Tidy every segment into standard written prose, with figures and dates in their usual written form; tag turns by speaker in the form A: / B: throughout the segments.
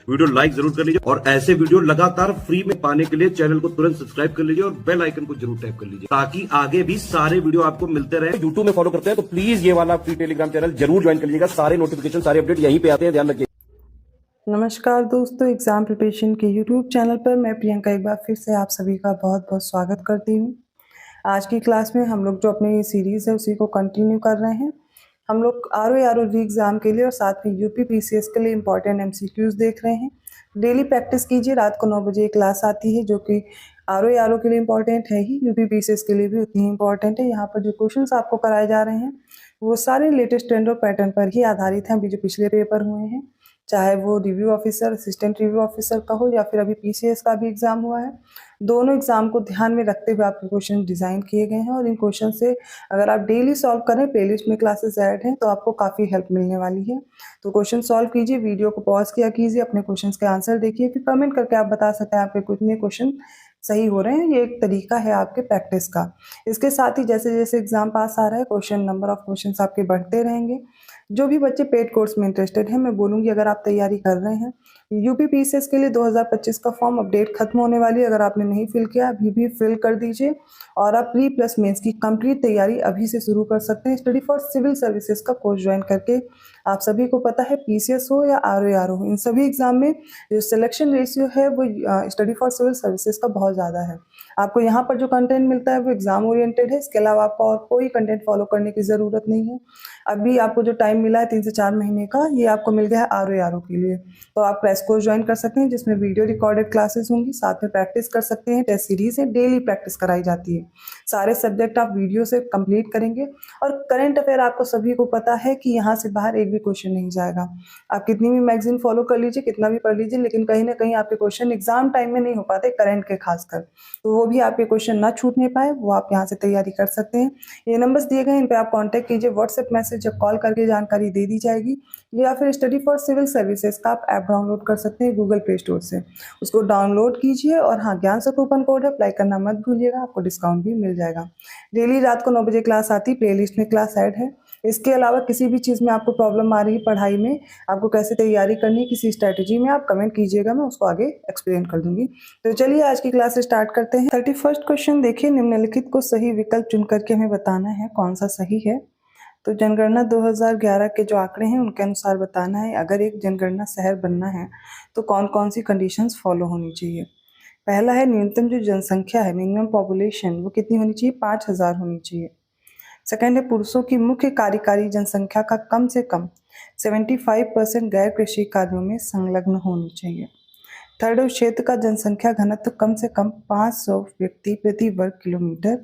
A: Video like जरूर कर लीजिए और ऐसे वीडियो लगातार फ्री में पाने के लिए चैनल को तुरंत सब्सक्राइब कर लीजिए और बेल आइकन को जरूर टैप कर लीजिए ताकि आगे भी सारे वीडियो आपको मिलते रहे। यूट्यूब में फॉलो करते हैं तो प्लीज ये वाला फ्री टेलीग्राम चैनल जरूर ज्वाइन कर लीजिएगा। सारे नोटिफिकेशन सारे अपडेट यहीं पे आते हैं, ध्यान रखिए।
B: नमस्कार दोस्तों, एग्जाम प्रिपरेशन के यूट्यूब चैनल पर मैं प्रियंका एक बार फिर से आप सभी का बहुत बहुत स्वागत करती हूँ। आज की क्लास में हम लोग जो अपनी सीरीज़ है उसी को कंटिन्यू कर रहे हैं। हम लोग आर री एग्ज़ाम के लिए और साथ में यूपी पीसीएस के लिए इम्पॉर्टेंट एमसीक्यूज़ देख रहे हैं। डेली प्रैक्टिस कीजिए। रात को 9 बजे क्लास आती है जो कि आर के लिए इम्पॉर्टेंट है ही, यूपी पीसीएस के लिए भी उतनी ही इम्पॉर्टेंट है। यहाँ पर जो क्वेश्चंस आपको कराए जा रहे हैं वो सारे लेटेस्ट ट्रेंड और पैटर्न पर ही आधारित हैं। अभी जो पिछले पेपर हुए हैं, चाहे वो review officer, assistant review officer का हो या फिर अभी पीसीएस का भी एग्जाम हुआ है, दोनों एग्जाम को ध्यान में रखते हुए आपके क्वेश्चन डिजाइन किए गए हैं। और इन क्वेश्चन से अगर आप डेली सॉल्व करें, प्लेलिस्ट में क्लासेस ऐड हैं, तो आपको काफ़ी हेल्प मिलने वाली है। तो क्वेश्चन सॉल्व कीजिए, वीडियो को पॉज किया कीजिए, अपने क्वेश्चन के आंसर देखिए, फिर कमेंट करके आप बता सकते हैं आपके कितने क्वेश्चन सही हो रहे हैं। ये एक तरीका है आपके प्रैक्टिस का। इसके साथ ही जैसे जैसे एग्जाम पास आ रहा है, क्वेश्चन नंबर ऑफ क्वेश्चन आपके बढ़ते रहेंगे। जो भी बच्चे पेड कोर्स में इंटरेस्टेड हैं, मैं बोलूँगी अगर आप तैयारी कर रहे हैं, यूपी पीसीएस के लिए 2025 का फॉर्म अपडेट खत्म होने वाली है। अगर आपने नहीं फिल किया अभी भी फिल कर दीजिए और आप प्री प्लस मेंस की कंप्लीट तैयारी अभी से शुरू कर सकते हैं। स्टडी फॉर सिविल सर्विसेज का कोर्स ज्वाइन करके आप सभी को पता है, पीसीएस हो या आर हो, इन सभी एग्जाम में जो सिलेक्शन रेशियो है वो स्टडी फॉर सिविल सर्विसेज का बहुत ज़्यादा है। आपको यहाँ पर जो कंटेंट मिलता है वो एग्जाम ओरिएंटेड है। इसके अलावा आपको और कोई कंटेंट फॉलो करने की ज़रूरत नहीं है। अभी आपको जो टाइम मिला है 3 से 4 महीने का, ये आपको मिल गया है आर के लिए। तो आप क्रैश कोर्स ज्वाइन कर सकते हैं जिसमें वीडियो रिकॉर्डेड क्लासेस होंगी, साथ में प्रैक्टिस कर सकते हैं। टेस्ट सीरीज है, डेली प्रैक्टिस कराई जाती है। सारे सब्जेक्ट आप वीडियो से कंप्लीट करेंगे। और करंट अफेयर आपको सभी को पता है कि यहाँ से बाहर एक भी क्वेश्चन नहीं जाएगा। आप कितनी भी मैगजीन फॉलो कर लीजिए, कितना भी पढ़ लीजिए, लेकिन कहीं ना कहीं आपके क्वेश्चन एग्जाम टाइम में नहीं हो पाते, करंट के खासकर। तो वो भी आपके क्वेश्चन ना छूटने पाए, वो आप यहाँ से तैयारी कर सकते हैं। ये नंबर्स दिए गए हैं, इन पर आप कॉन्टैक्ट कीजिए। व्हाट्सएप मैसेज या कॉल करके जानकारी दे दी जाएगी। या फिर स्टडी फॉर सिविल सर्विसेज का आप ऐप डाउनलोड कर सकते हैं गूगल प्ले स्टोर से। उसको डाउनलोड कीजिए और हाँ, ज्ञान से कूपन कोड है, अप्लाई करना मत भूलिएगा, आपको डिस्काउंट भी मिल जाएगा। डेली रात को 9 बजे क्लास आती, प्लेलिस्ट में क्लास ऐड है। इसके अलावा किसी भी चीज़ में आपको प्रॉब्लम आ रही है पढ़ाई में, आपको कैसे तैयारी करनी है किसी स्ट्रैटेजी में, आप कमेंट कीजिएगा, मैं उसको आगे एक्सप्लेन कर दूंगी। तो चलिए आज की क्लास स्टार्ट करते हैं। 31st क्वेश्चन देखिए, निम्नलिखित को सही विकल्प चुन करके हमें बताना है कौन सा सही है। तो जनगणना 2011 के जो आंकड़े हैं उनके अनुसार बताना है, अगर एक जनगणना शहर बनना है तो कौन कौन सी कंडीशंस फॉलो होनी चाहिए। पहला है न्यूनतम जो जनसंख्या है, मिनिमम पॉपुलेशन, वो कितनी होनी चाहिए, 5000 होनी चाहिए। सेकंड है पुरुषों की मुख्य कार्यकारी जनसंख्या का कम से कम 75% गैर कृषि कार्यों में संलग्न होनी चाहिए। थर्ड है क्षेत्र का जनसंख्या घनत्व कम से कम 500 व्यक्ति प्रति वर्ग किलोमीटर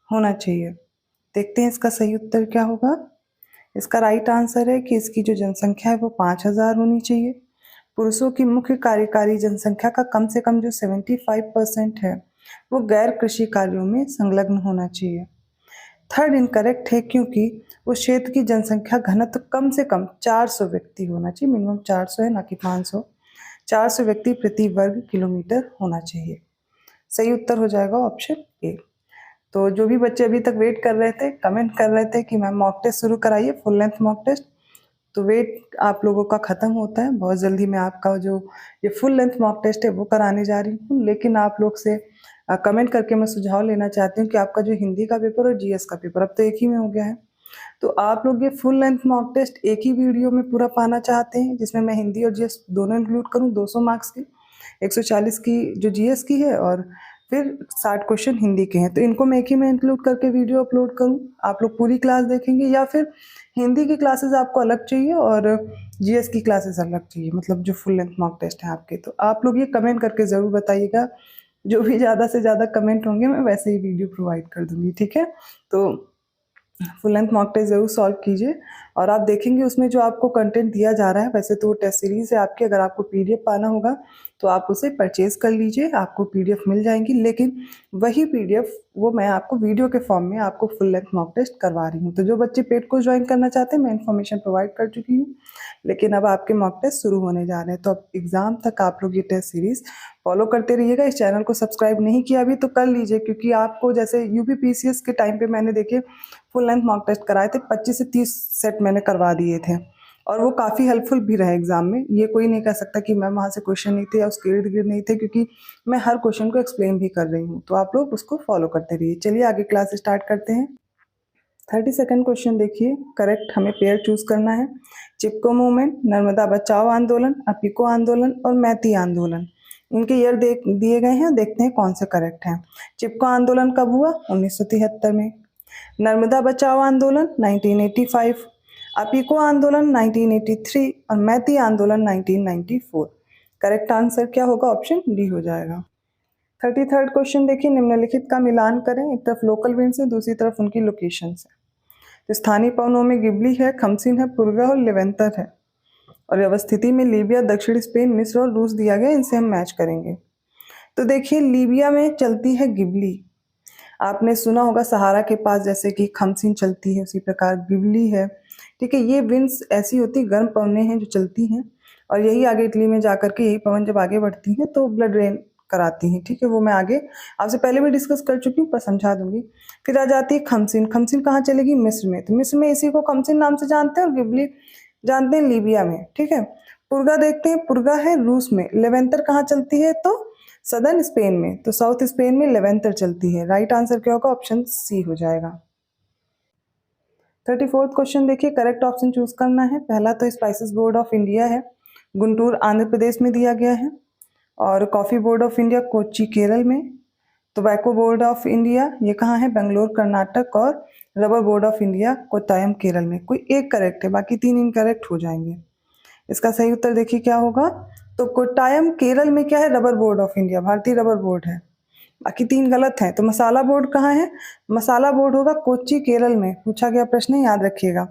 B: होना चाहिए। देखते हैं इसका सही उत्तर क्या होगा। इसका राइट आंसर है कि इसकी जो जनसंख्या है वो 5000 होनी चाहिए। पुरुषों की मुख्य कार्यकारी जनसंख्या का कम से कम जो 75% है वो गैर कृषि कार्यों में संलग्न होना चाहिए। थर्ड इनकरेक्ट है क्योंकि उस क्षेत्र की जनसंख्या घनत्व कम से कम 400 व्यक्ति होना चाहिए, मिनिमम 400 है ना कि 500। 400 व्यक्ति प्रति वर्ग किलोमीटर होना चाहिए। सही उत्तर हो जाएगा ऑप्शन ए। तो जो भी बच्चे अभी तक वेट कर रहे थे, कमेंट कर रहे थे कि मैम मॉक टेस्ट शुरू कराइए, फुल लेंथ मॉक टेस्ट, तो वेट आप लोगों का ख़त्म होता है। बहुत जल्दी मैं आपका जो ये फुल लेंथ मॉक टेस्ट है वो कराने जा रही हूँ। लेकिन आप लोग से कमेंट करके मैं सुझाव लेना चाहती हूँ कि आपका जो हिंदी का पेपर और जीएस का पेपर अब तो एक ही में हो गया है, तो आप लोग ये फुल लेंथ मॉक टेस्ट एक ही वीडियो में पूरा पाना चाहते हैं, जिसमें मैं हिंदी और जीएस दोनों इंक्लूड करूँ। 200 मार्क्स की, 140 की जो जीएस की है और फिर 60 क्वेश्चन हिंदी के हैं, तो इनको मैं एक ही में इंक्लूड करके वीडियो अपलोड करूँ। आप लोग पूरी क्लास देखेंगे या फिर हिंदी की क्लासेस आपको अलग चाहिए और जीएस की क्लासेस अलग चाहिए, मतलब जो फुल लेंथ मॉक टेस्ट है आपके। तो आप लोग ये कमेंट करके ज़रूर बताइएगा। जो भी ज़्यादा से ज़्यादा कमेंट होंगे मैं वैसे ही वीडियो प्रोवाइड कर दूँगी, ठीक है। तो फुल लेंथ मॉक टेस्ट ज़रूर सॉल्व कीजिए और आप देखेंगे उसमें जो आपको कंटेंट दिया जा रहा है, वैसे तो वो टेस्ट सीरीज़ है आपकी, अगर आपको पीडीएफ पाना होगा तो आप उसे परचेज़ कर लीजिए, आपको पीडीएफ मिल जाएंगी। लेकिन वही पीडीएफ वो मैं आपको वीडियो के फॉर्म में आपको फुल लेंथ मॉक टेस्ट करवा रही हूँ। तो जो बच्चे पेड को ज्वाइन करना चाहते हैं, मैं इन्फॉर्मेशन प्रोवाइड कर चुकी हूँ, लेकिन अब आपके मॉक टेस्ट शुरू होने जा रहे हैं। तो अब एग्ज़ाम तक आप लोग ये टेस्ट सीरीज़ फॉलो करते रहिएगा। इस चैनल को सब्सक्राइब नहीं किया अभी तो कर लीजिए, क्योंकि आपको जैसे यूपी पीसीएस के टाइम पे मैंने देखिए फुल लेंथ मॉक टेस्ट कराए थे, 25 से 30 सेट मैंने करवा दिए थे और वो काफ़ी हेल्पफुल भी रहे एग्जाम में। ये कोई नहीं कह सकता कि मैम वहाँ से क्वेश्चन नहीं थे या उसके इर्द गिर्द नहीं थे, क्योंकि मैं हर क्वेश्चन को एक्सप्लेन भी कर रही हूँ, तो आप लोग उसको फॉलो करते रहिए। चलिए आगे क्लास स्टार्ट करते हैं। 32nd क्वेश्चन देखिए, करेक्ट हमें पेयर चूज करना है। चिपको मूवमेंट, नर्मदा बचाओ आंदोलन, अपिको आंदोलन और मैती आंदोलन, इनके ईयर दिए गए हैं, देखते हैं कौन से करेक्ट हैं। चिपको आंदोलन कब हुआ? 1973 में। नर्मदा बचाओ आंदोलन 1985, अपिको आंदोलन 1983 और मैती आंदोलन 1994। करेक्ट आंसर क्या होगा? ऑप्शन डी हो जाएगा। 33rd क्वेश्चन देखिए, निम्नलिखित का मिलान करें। एक तरफ लोकल विंड्स है, दूसरी तरफ उनकी लोकेशन है। तो स्थानीय पवनों में गिबली है, खमसिन है, पुर्गा और लेवेंतर है। और अवस्थिति में लीबिया, दक्षिण स्पेन, मिस्र और रूस दिया गया, इनसे हम मैच करेंगे। तो देखिए लीबिया में चलती है गिबली। आपने सुना होगा सहारा के पास जैसे कि खमसिन चलती है, उसी प्रकार गिबली है। ठीक है, ये विंड्स ऐसी होती गर्म पवनें हैं जो चलती हैं, और यही आगे इटली में जाकर के यही पवन जब आगे बढ़ती हैं तो ब्लड रेन कराती हैं। ठीक है, वो मैं आगे आपसे पहले भी डिस्कस कर चुकी हूँ, पर समझा दूंगी। फिर आ जाती है खमसिन। खमसिन कहाँ चलेगी? मिस्र में। तो मिस्र में इसी को खमसिन नाम से जानते हैं, और गिबली जानते हैं लीबिया में। ठीक है, पुर्गा देखते हैं, पुर्गा है रूस में। लेवेंतर कहाँ चलती है? तो सदर्न स्पेन में। तो साउथ स्पेन में लेवेंतर चलती है। राइट आंसर क्या होगा? ऑप्शन सी हो जाएगा। 34th क्वेश्चन देखिए, करेक्ट ऑप्शन चूज करना है। पहला तो स्पाइसेस बोर्ड ऑफ इंडिया है, गुंटूर आंध्र प्रदेश में दिया गया है। और coffee board of India Kochi Kerala में। टोबैको बोर्ड ऑफ इंडिया ये कहाँ है? बेंगलोर कर्नाटक। और rubber board of India Kottayam Kerala में। कोई एक करेक्ट है, बाकी 3 इनकरेक्ट हो जाएंगे। इसका सही उत्तर देखिए क्या होगा? तो कोट्टायम केरल में क्या है? रबर बोर्ड ऑफ इंडिया, भारतीय रबर बोर्ड है। बाकी 3 गलत हैं। तो मसाला बोर्ड कहाँ है? मसाला बोर्ड होगा कोच्चि केरल में, पूछा गया प्रश्न है, याद रखिएगा।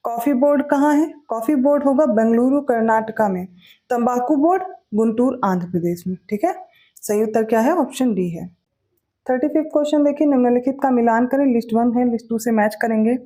B: कॉफी बोर्ड कहाँ है? कॉफी बोर्ड होगा बेंगलुरु कर्नाटका में। तंबाकू बोर्ड गुंटूर आंध्र प्रदेश में। ठीक है, सही उत्तर क्या है? ऑप्शन डी है। 35th क्वेश्चन देखिए, निम्नलिखित का मिलान करें। लिस्ट 1 है, लिस्ट 2 से मैच करेंगे।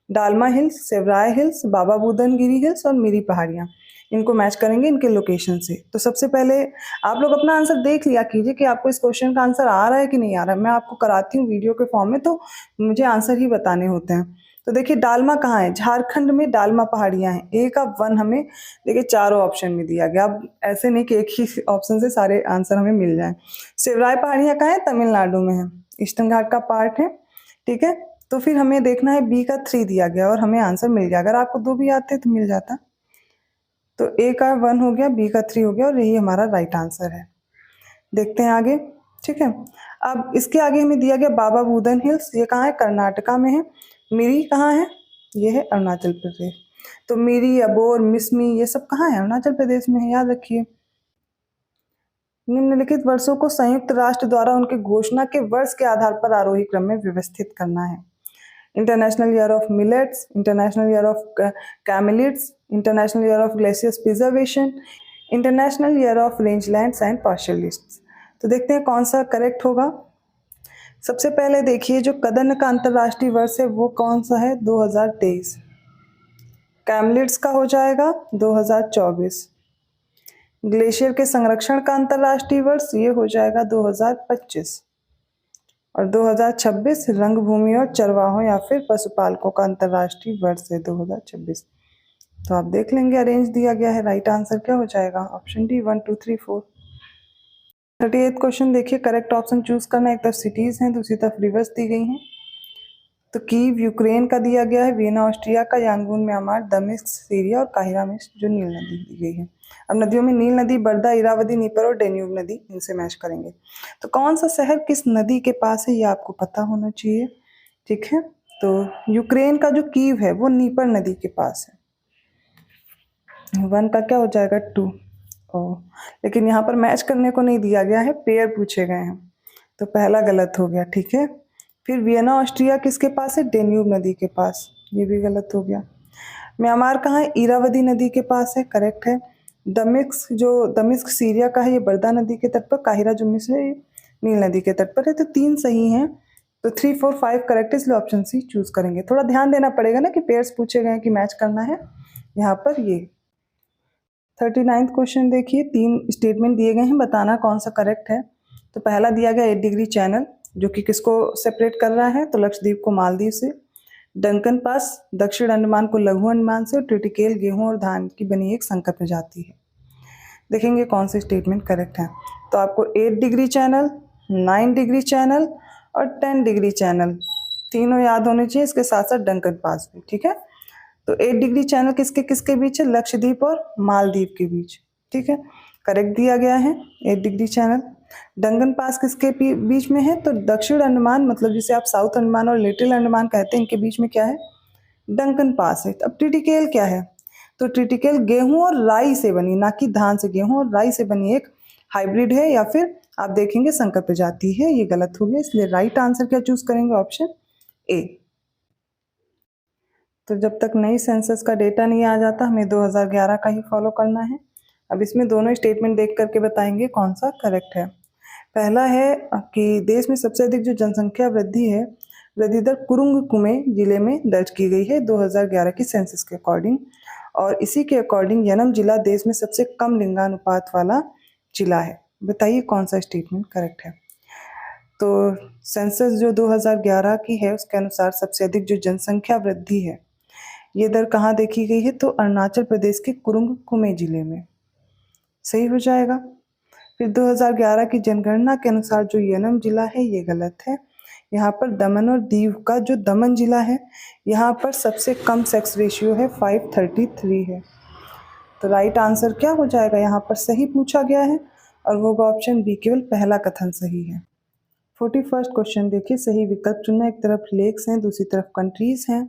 B: डालमा हिल्स, सेवराय हिल्स, बाबा बुदन गिरी हिल्स और मिरी पहाड़ियाँ, इनको मैच करेंगे इनके लोकेशन से। तो सबसे पहले आप लोग अपना आंसर देख लिया कीजिए कि आपको इस क्वेश्चन का आंसर आ रहा है कि नहीं आ रहा है। मैं आपको कराती हूँ वीडियो के फॉर्म में, तो मुझे आंसर ही बताने होते हैं। तो देखिए डालमा कहाँ है? झारखंड में डालमा पहाड़ियाँ हैं। ए का 1 हमें देखिए चारों ऑप्शन में दिया गया। अब ऐसे नहीं कि एक ही ऑप्शन से सारे आंसर हमें मिल जाए। सेवराय पहाड़ियाँ कहाँ है? तमिलनाडु में है, ईस्टर्न घाट का पार्ट है। ठीक है, तो फिर हमें देखना है बी का 3 दिया गया और हमें आंसर मिल गया। अगर आपको 2 भी आते तो मिल जाता। तो ए का 1 हो गया, बी का 3 हो गया और यही हमारा राइट आंसर है। देखते हैं आगे। ठीक है, अब इसके आगे हमें दिया गया बाबा बुदन हिल्स, ये कहाँ है? कर्नाटका में है। मिरी कहाँ है? ये है अरुणाचल प्रदेश। तो मिरी, अबोर, मिसमी ये सब कहाँ है? अरुणाचल प्रदेश में है, याद रखिए। निम्नलिखित वर्षों को संयुक्त राष्ट्र द्वारा उनके घोषणा के वर्ष के आधार पर आरोही क्रम में व्यवस्थित करना है। International year of millets, international year of camelids, international year of glaciers preservation, international year of rangelands and pastoralists. तो देखते हैं कौन सा करेक्ट होगा। सबसे पहले देखिए जो कदन का अंतर्राष्ट्रीय वर्ष है वो कौन सा है? 2023। कैमलिड्स का हो जाएगा 2024। ग्लेशियर के संरक्षण का अंतर्राष्ट्रीय वर्ष ये हो जाएगा 2025। और 2026 रंगभूमि और चरवाहों या फिर पशुपालकों का अंतर्राष्ट्रीय वर्ष है 2026। तो आप देख लेंगे, अरेंज दिया गया है। राइट आंसर क्या हो जाएगा? Option D 1 2 3 4। 38th क्वेश्चन देखिए, करेक्ट ऑप्शन चूज करना है। एक तरफ सिटीज हैं, दूसरी तरफ रिवर्स दी गई हैं। तो कीव यूक्रेन का दिया गया है, वियना ऑस्ट्रिया का, यांगून म्यांमार, दमिश्क सीरिया और काहिरा में जो नील नदी दी गई है। अब नदियों में नील नदी, बर्दा, इरावदी, नीपर और डेन्यूब नदी, इनसे मैच करेंगे। तो कौन सा शहर किस नदी के पास है ये आपको पता होना चाहिए। ठीक है, तो यूक्रेन का जो कीव है वो नीपर नदी के पास है। 1 का क्या हो जाएगा? 2। लेकिन यहाँ पर मैच करने को नहीं दिया गया है, पेयर पूछे गए हैं, तो पहला गलत हो गया। ठीक है, फिर वियना ऑस्ट्रिया किसके पास है? डेन्यूब नदी के पास, ये भी गलत हो गया। म्यांमार कहाँ है? इरावदी नदी के पास है, करेक्ट है। दमिश्क सीरिया का है, ये बर्दा नदी के तट पर। काहिरा जो मिस्र है, ये नील नदी के तट पर है। तो 3 सही हैं, तो 3 4 5 करेक्ट, इसलिए ऑप्शन सी चूज करेंगे। थोड़ा ध्यान देना पड़ेगा ना कि पेयर्स पूछे गए हैं कि मैच करना है यहाँ पर। ये 39th क्वेश्चन देखिए, 3 स्टेटमेंट दिए गए हैं, बताना कौन सा करेक्ट है। तो पहला दिया गया 8 डिग्री चैनल, जो कि किसको सेपरेट कर रहा है? तो लक्षद्वीप को मालदीव से। डंकन पास दक्षिण अंडमान को लघु अंडमान से और ट्रिटिकेल गेहूं और धान की बनी एक संकर प्रजाति है। देखेंगे कौन से स्टेटमेंट करेक्ट है। तो आपको 8 डिग्री चैनल, 9 डिग्री चैनल और 10 डिग्री चैनल तीनों याद होने चाहिए, इसके साथ साथ डंकन पास भी। ठीक है, तो 8 डिग्री चैनल किसके किसके बीच है? लक्षद्वीप और मालदीव के बीच। ठीक है, करेक्ट दिया गया है 8 डिग्री चैनल। डंकन पास किसके बीच में है? तो दक्षिण अंडमान, मतलब जिसे आप साउथ अंडमान और लिटिल अंडमान कहते हैं, इनके बीच में क्या है? डंकन पास है। अब ट्रिटिकेल क्या है? तो ट्रिटिकेल गेहूं और राई से बनी, ना कि धान से, गेहूं और राई से बनी एक हाइब्रिड है, या फिर आप देखेंगे संकर प्रजाति है। ये गलत हो गया, इसलिए राइट आंसर क्या चूज करेंगे? Option A. तो जब तक नई सेंसस का डेटा नहीं आ जाता, हमें 2011 का ही फॉलो करना है। अब इसमें दोनों स्टेटमेंट देख करके बताएंगे कौन सा करेक्ट है। पहला है कि देश में सबसे अधिक जो जनसंख्या वृद्धि है, वृद्धि दर कुरुंग कुमे जिले में दर्ज की गई है 2011 की सेंसस के अकॉर्डिंग, और इसी के अकॉर्डिंग यनम जिला देश में सबसे कम लिंगानुपात वाला जिला है। बताइए कौन सा स्टेटमेंट करेक्ट है। तो सेंसस जो 2011 की है उसके अनुसार सबसे अधिक जो जनसंख्या वृद्धि है, ये दर कहाँ देखी गई है? तो अरुणाचल प्रदेश के कुरुंग कुमे जिले में। सही हो जाएगा। फिर 2011 की जनगणना के अनुसार जो यनम जिला है ये गलत है। यहाँ पर दमन और दीव का जो दमन जिला है, यहाँ पर सबसे कम सेक्स रेशियो है, 533 है। तो राइट आंसर क्या हो जाएगा? यहाँ पर सही पूछा गया है और वो ऑप्शन बी, केवल पहला कथन सही है। 41st क्वेश्चन देखिए, सही विकल्प चुनना। एक तरफ लेक्स हैं, दूसरी तरफ कंट्रीज हैं।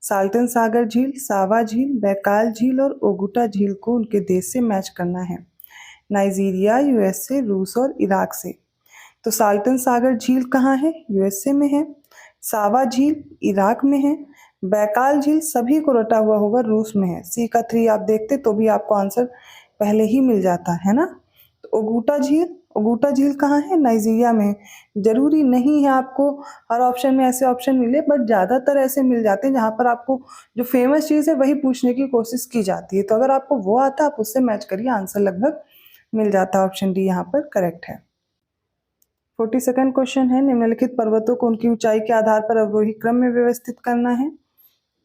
B: साल्टन सागर झील, सावा झील, बैकाल झील और ओगुटा झील को उनके देश से मैच करना है। नाइजीरिया, यूएसए, रूस और इराक से। तो साल्टन सागर झील कहाँ है? यूएसए में है। सावा झील इराक में है। बैकाल झील सभी को रटा हुआ होगा, रूस में है। सी का 3 आप देखते तो भी आपको आंसर पहले ही मिल जाता है ना। तो ओगुटा झील कहाँ है? नाइजीरिया में। जरूरी नहीं है आपको हर ऑप्शन में ऐसे ऑप्शन मिले, बट ज़्यादातर ऐसे मिल जाते हैं जहाँ पर आपको जो फेमस चीज़ है वही पूछने की कोशिश की जाती है। तो अगर आपको वो आता है आप उससे मैच करिए, आंसर लगभग मिल जाता है। ऑप्शन डी यहाँ पर करेक्ट है। 42nd क्वेश्चन है, निम्नलिखित पर्वतों को उनकी ऊंचाई के आधार पर अवरोही क्रम में व्यवस्थित करना है।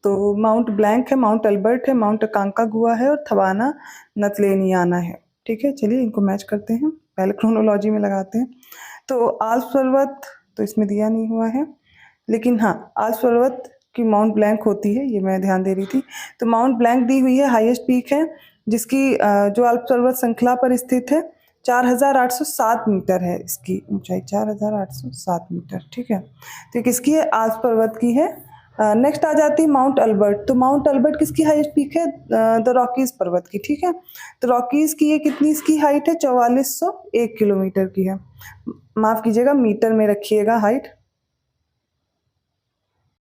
B: तो माउंट ब्लैंक है, माउंट अल्बर्ट है, माउंट अकांकागुआ है और थवाना नतलेनियाना है। ठीक है, चलिए इनको मैच करते हैं, पहले क्रोनोलॉजी में लगाते हैं। तो आल्प्स पर्वत तो इसमें दिया नहीं हुआ है, लेकिन हाँ आल्प्स पर्वत की माउंट ब्लैंक होती है, ये मैं ध्यान दे रही थी। तो माउंट ब्लैंक दी हुई है, हाईएस्ट पीक है, जिसकी जो आल्प्स पर्वत श्रृंखला पर स्थित है 4807 मीटर है इसकी ऊंचाई, 4807 मीटर। ठीक है, तो किसकी है? आल्प्स पर्वत की है। नेक्स्ट आ जाती है माउंट अल्बर्ट। तो माउंट अल्बर्ट किसकी हाईएस्ट पीक है? द रॉकीज पर्वत की। ठीक है, तो रॉकीज की ये कितनी इसकी हाइट है? 4401 किलोमीटर की है। माफ कीजिएगा, मीटर में रखिएगा हाइट,